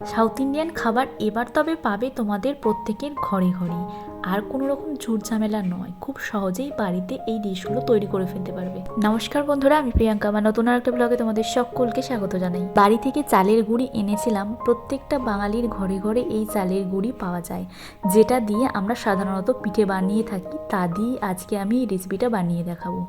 South Indian খাবার এবার তবে পাবে তোমাদের প্রত্যেকের ঘরে ঘরে। আর কোনো রকম ঝুট ঝামেলা নয়, খুব সহজেই বাড়িতে এই ডিশগুলো তৈরি করে ফেলতে পারবে। নমস্কার বন্ধুরা, আমি প্রিয়াঙ্কা। আমার নতুন আরেকটা ব্লগে তোমাদের সকলকে স্বাগত জানাই। বাড়ি থেকে চালের গুঁড়ি এনেছিলাম। প্রত্যেকটা বাঙালির ঘরে ঘরে এই চালের গুঁড়ি পাওয়া যায়, যেটা দিয়ে আমরা সাধারণত পিঠে বানিয়ে থাকি। তা দিয়ে আজকে আমি এই রেসিপিটা বানিয়ে দেখাবো।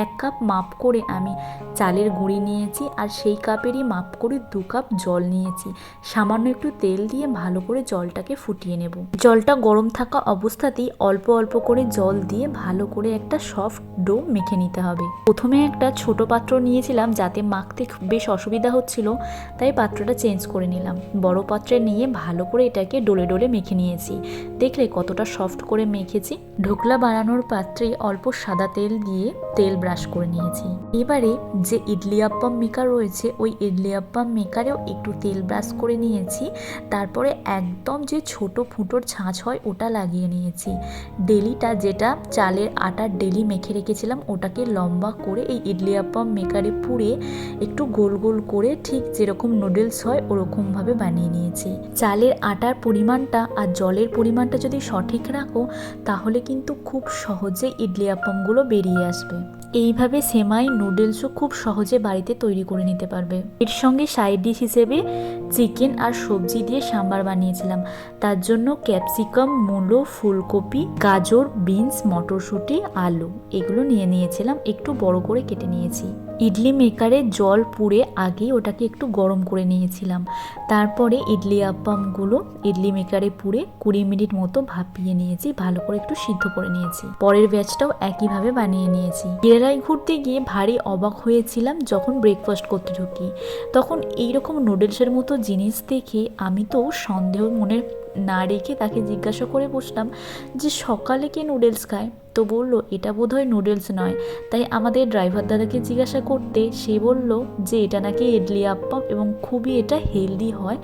1 কাপ মাপ করে আমি চালের গুঁড়ি নিয়েছি, আর সেই কাপেরই মাপ করে 2 কাপ জল নিয়েছি। সামান্য একটু তেল দিয়ে ভালো করে জলটাকে ফুটিয়ে নেব। জলটা গরম থাকা অবস্থাতেই অল্প অল্প করে জল দিয়ে ভালো করে একটা সফট ডো মেখে নিতে হবে। প্রথমে একটা ছোট পাত্র নিয়েছিলাম, যাতে মাখতে বেশ অসুবিধা হচ্ছিল, তাই পাত্রটা চেঞ্জ করে নিলাম। বড় পাত্রে নিয়ে ভালো করে এটাকে ডলে ডলে মেখে নিয়েছি। দেখলে কতটা সফট করে মেখেছি। ঢোকলা বানানোর পাত্রে অল্প সাদা তেল দিয়ে তেল ব্রাশ করে নিয়েছি। এবারে যে ইডলি আপ্পাম মেকার রয়েছে, ওই ইডলি আপ্পাম মেকারেও একটু তেল ব্রাশ করে নিয়েছি। তারপরে একদম যে ছোট ফুটোর ছাঁচ হয় ওটা লাগিয়ে নিয়েছি। ডেলিটা, যেটা চালের আটার ডেলি মেখে রেখেছিলাম, ওটাকে লম্বা করে এই ইডলি আপ্পাম মেকারে পুড়ে একটু গোল গোল করে ঠিক যেরকম নুডলস হয় ওরকমভাবে বানিয়ে নিয়েছি। চালের আটার পরিমাণটা আর জলের পরিমাণটা যদি সঠিক রাখো, তাহলে কিন্তু খুব সহজে ইডলি আপ্পামগুলো বেরিয়ে আসবে। এইভাবে সেমাই নুডলসও খুব সহজে বাড়িতে তৈরি করে নিতে পারবে। এর সঙ্গে সাইড ডিশ হিসেবে চিকেন আর সবজি দিয়ে সাম্বার বানিয়েছিলাম। তার জন্য ক্যাপসিকাম, মূলো, ফুলকপি, গাজর, বিনস, মটরশুঁটি, আলু এগুলো নিয়ে নিয়েছিলাম। একটু বড় করে কেটে নিয়েছি। ইডলি মেকারে জল পুড়ে আগেই ওটাকে একটু গরম করে নিয়েছিলাম। তারপরে ইডলি আপ্পামগুলো ইডলি মেকারে পুড়ে 20 মিনিট মতো ভাপিয়ে নিয়েছি, ভালো করে একটু সিদ্ধ করে নিয়েছি। পরের ব্যাচটাও একইভাবে বানিয়ে নিয়েছি। কেরালায় ঘুরতে গিয়ে ভারী অবাক হয়েছিলাম যখন ব্রেকফাস্ট করতে ঢুকি। তখন এইরকম নুডলসের মতো জিনিস দেখে আমি তো সন্দেহ মনে না রেখে তাকে জিজ্ঞাসা করে বসলাম যে সকালে কে নুডলস খায়। তো বলল এটা বোধহয় নুডলস নয়। তাই আমাদের ড্রাইভার দাদাকে জিজ্ঞাসা করতে সে বলল যে এটা নাকি ইডলি আপ্পাম এবং খুবই এটা হেলদি হয়,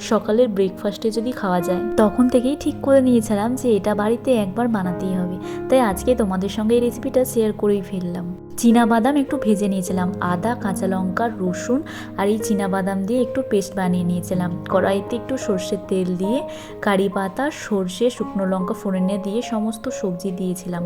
সকালের ব্রেকফাস্টে যদি খাওয়া যায়। তখন থেকেই ঠিক করে নিয়েছিলাম যে এটা বাড়িতে একবার বানাতেই হবে। তাই আজকে তোমাদের সঙ্গে এই রেসিপিটা শেয়ার করেই ফেললাম। চীনাবাদাম একটু ভেজে নিয়েছিলাম। আদা, কাঁচা লঙ্কা, রসুন আর এই চীনাবাদাম দিয়ে একটু পেস্ট বানিয়ে নিয়েছিলাম। কড়াইতে একটু সর্ষের তেল দিয়ে কারি পাতা, সর্ষে, শুকনো লঙ্কা ফোড়নে দিয়ে সমস্ত সবজি দিয়েছিলাম।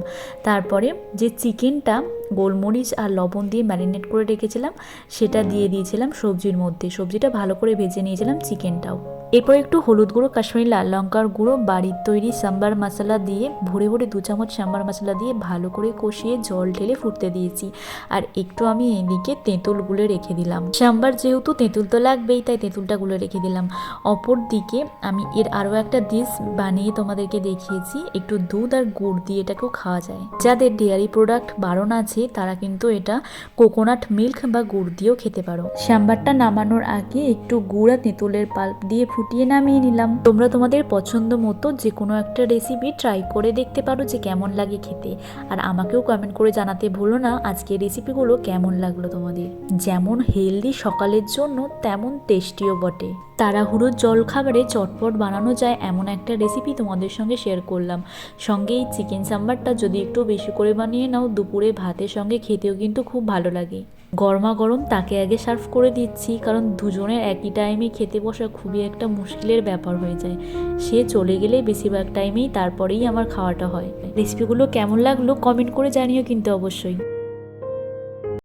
তারপরে যে চিকেনটা গোলমরিচ আর লবণ দিয়ে ম্যারিনেট করে রেখেছিলাম, সেটা দিয়ে দিয়েছিলাম সবজির মধ্যে। সবজিটা ভালো করে ভেজে নিয়েছিলাম, চিকেনটাও। এরপর একটু হলুদ গুঁড়ো, কাশ্মীরি লাল লঙ্কার গুঁড়ো, বাড়ির তৈরি সাম্বার মশলা দিয়ে ভরে ভরে 2 চামচ সাম্বার মশলা দিয়ে ভালো করে কষিয়ে জল ঢেলে ফুটতে দিয়েছি। আর একটু আমি এদিকে তেঁতুল গুলে রেখে দিলাম। সাম্বার যেহেতু তেঁতুল তো লাগবেই, তাই তেঁতুলটা গুলে রেখে দিলাম। অপর দিকে আমি এর আরও একটা ডিশ বানিয়ে তোমাদেরকে দেখিয়েছি। একটু দুধ আর গুড় দিয়ে এটাকেও খাওয়া যায়। যাদের ডেয়ারি প্রোডাক্ট বারণ আছে তারা কিন্তু এটা কোকোনাট মিল্ক বা গুড় দিয়েও খেতে পারো। সাম্বারটা নামানোর আগে একটু গুড় আর তেঁতুলের পাল্প দিয়ে ফুটিয়ে নামিয়ে নিলাম। তোমরা তোমাদের পছন্দ মতো যে কোনো একটা রেসিপি ট্রাই করে দেখতে পারো যে কেমন লাগে খেতে। আর আমাকেও কমেন্ট করে জানাতে ভুলো না আজকের রেসিপিগুলো কেমন লাগলো তোমাদের। যেমন হেলদি সকালের জন্য, তেমন টেস্টিও বটে। তাড়াহুড়োর জলখাবারে চটপট বানানো যায় এমন একটা রেসিপি তোমাদের সঙ্গে শেয়ার করলাম। সঙ্গে এই চিকেন সাম্বারটা যদি একটু বেশি করে বানিয়ে নাও, দুপুরে ভাতের সঙ্গে খেতেও কিন্তু খুব ভালো লাগে। গরমা গরম তাকে আগে সার্ভ করে দিচ্ছি, কারণ দুজনের একই টাইমে খেতে বসা খুবই একটা মুশকিলের ব্যাপার হয়ে যায়। সে চলে গেলে বেশিরভাগ টাইমেই তারপরেই আমার খাওয়াটা হয়। রেসিপিগুলো কেমন লাগলো কমেন্ট করে জানিও কিন্তু অবশ্যই।